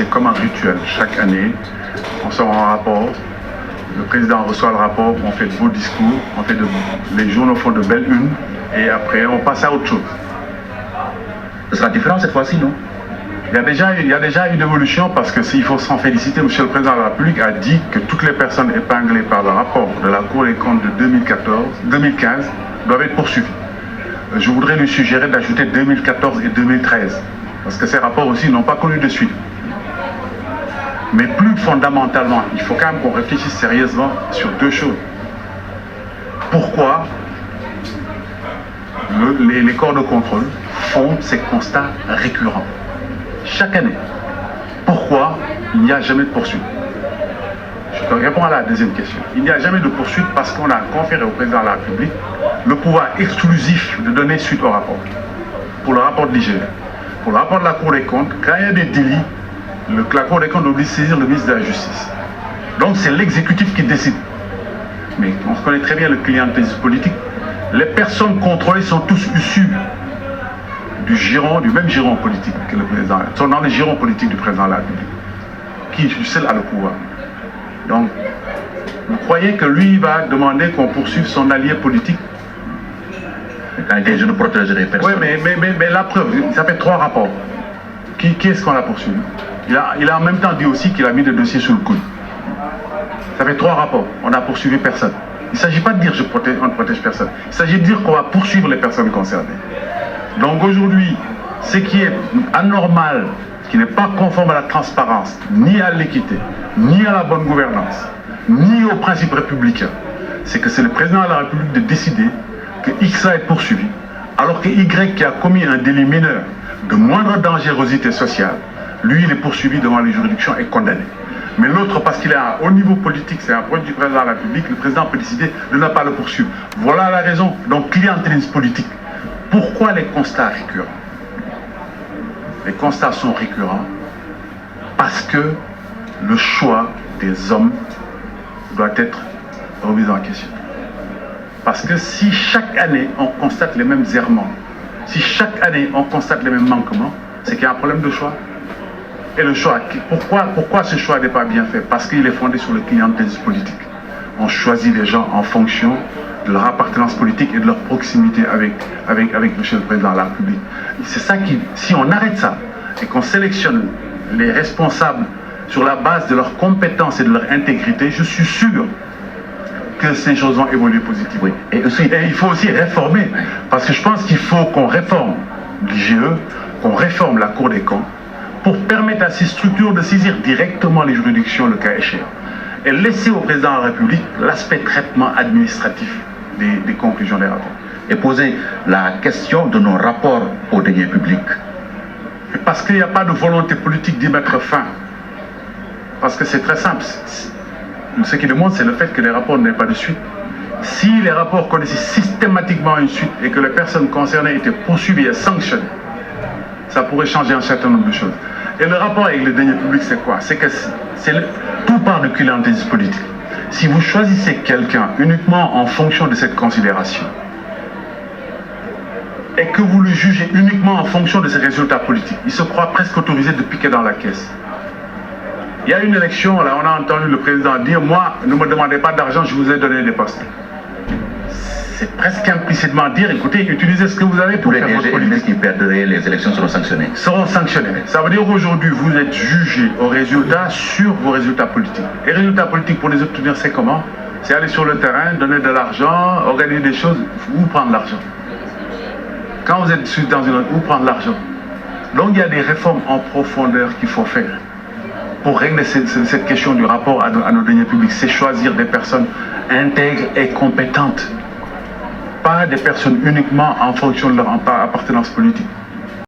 c'est comme un rituel. Chaque année, on sort un rapport, le président reçoit le rapport, on fait de beaux discours, les journaux font de belles unes, et après on passe à autre chose. Ce sera différent cette fois-ci, non? Il y a déjà une évolution parce que s'il faut s'en féliciter, Monsieur le Président de la République a dit que toutes les personnes épinglées par le rapport de la Cour des comptes de 2015 doivent être poursuivies. Je voudrais lui suggérer d'ajouter 2014 et 2013 parce que ces rapports aussi n'ont pas connu de suite. Mais plus fondamentalement, il faut quand même qu'on réfléchisse sérieusement sur deux choses. Pourquoi les corps de contrôle font ces constats récurrents chaque année? Pourquoi il n'y a jamais de poursuite? Je réponds à la deuxième question. Il n'y a jamais de poursuite parce qu'on a conféré au président de la République le pouvoir exclusif de donner suite au rapport. Pour le rapport de l'IGE, pour le rapport de la Cour des comptes, quand il y a des délits, la Cour des comptes doit saisir le ministre de la Justice. Donc c'est l'exécutif qui décide. Mais on connaît très bien le clientélisme politique. Les personnes contrôlées sont tous issues du même giron politique que le président. Sont dans le giron politique du président de la République, qui seul a le pouvoir. Donc, vous croyez que lui va demander qu'on poursuive son allié politique? Et je ne protégerai personne. Oui, mais la preuve, ça fait 3 rapports. Qui est-ce qu'on a poursuivi? Il a en même temps dit aussi qu'il a mis des dossiers sous le coude. Ça fait 3 rapports. On n'a poursuivi personne. Il ne s'agit pas de dire on ne protège personne. Il s'agit de dire qu'on va poursuivre les personnes concernées. Donc aujourd'hui, ce qui est anormal, qui n'est pas conforme à la transparence, ni à l'équité, ni à la bonne gouvernance, ni aux principes républicains, c'est que c'est le président de la République de décider que X va être poursuivi, alors que Y qui a commis un délit mineur de moindre dangerosité sociale, lui il est poursuivi devant les juridictions et condamné. Mais l'autre, parce qu'il est à haut niveau politique, c'est un proche du président de la République, le président peut décider de ne pas le poursuivre. Voilà la raison. Donc clientélisme politique. Pourquoi les constats récurrents? Les constats sont récurrents parce que le choix des hommes doit être remis en question. Parce que si chaque année on constate les mêmes errements, si chaque année on constate les mêmes manquements, c'est qu'il y a un problème de choix. Et le choix, pourquoi ce choix n'est pas bien fait? Parce qu'il est fondé sur le clientélisme politique. On choisit les gens en fonction de leur appartenance politique et de leur proximité avec Monsieur le Président de la République. C'est ça qui, si on arrête ça et qu'on sélectionne les responsables sur la base de leurs compétences et de leur intégrité, je suis sûr que ces choses vont évoluer positivement. Oui. Et il faut aussi réformer, parce que je pense qu'il faut qu'on réforme l'IGE, qu'on réforme la Cour des comptes, pour permettre à ces structures de saisir directement les juridictions le cas échéant, et laisser au président de la République l'aspect traitement administratif des conclusions des rapports. Et poser la question de nos rapports aux deniers publics. Parce qu'il n'y a pas de volonté politique d'y mettre fin. Parce que c'est très simple. Ce qui demande, c'est le fait que les rapports n'aient pas de suite. Si les rapports connaissaient systématiquement une suite et que les personnes concernées étaient poursuivies et sanctionnées, ça pourrait changer un certain nombre de choses. Et le rapport avec les deniers publics, c'est quoi? C'est que tout part de clientélisme politique. Si vous choisissez quelqu'un uniquement en fonction de cette considération, et que vous le jugez uniquement en fonction de ses résultats politiques, il se croit presque autorisé de piquer dans la caisse. Il y a une élection, là, on a entendu le président dire « Moi, ne me demandez pas d'argent, je vous ai donné des postes. » C'est presque implicitement dire « Écoutez, utilisez ce que vous avez pour faire votre politique. » Les qui perdraient les élections seront sanctionnés. Seront sanctionnés. Ça veut dire qu'aujourd'hui, vous êtes jugé aux résultats sur vos résultats politiques. Et résultats politiques, pour les obtenir, c'est comment? C'est aller sur le terrain, donner de l'argent, organiser des choses, où prendre l'argent? Quand vous êtes dans une autre, où prendre l'argent? Donc il y a des réformes en profondeur qu'il faut faire pour régler cette question du rapport à nos deniers publics. C'est choisir des personnes intègres et compétentes, pas des personnes uniquement en fonction de leur appartenance politique.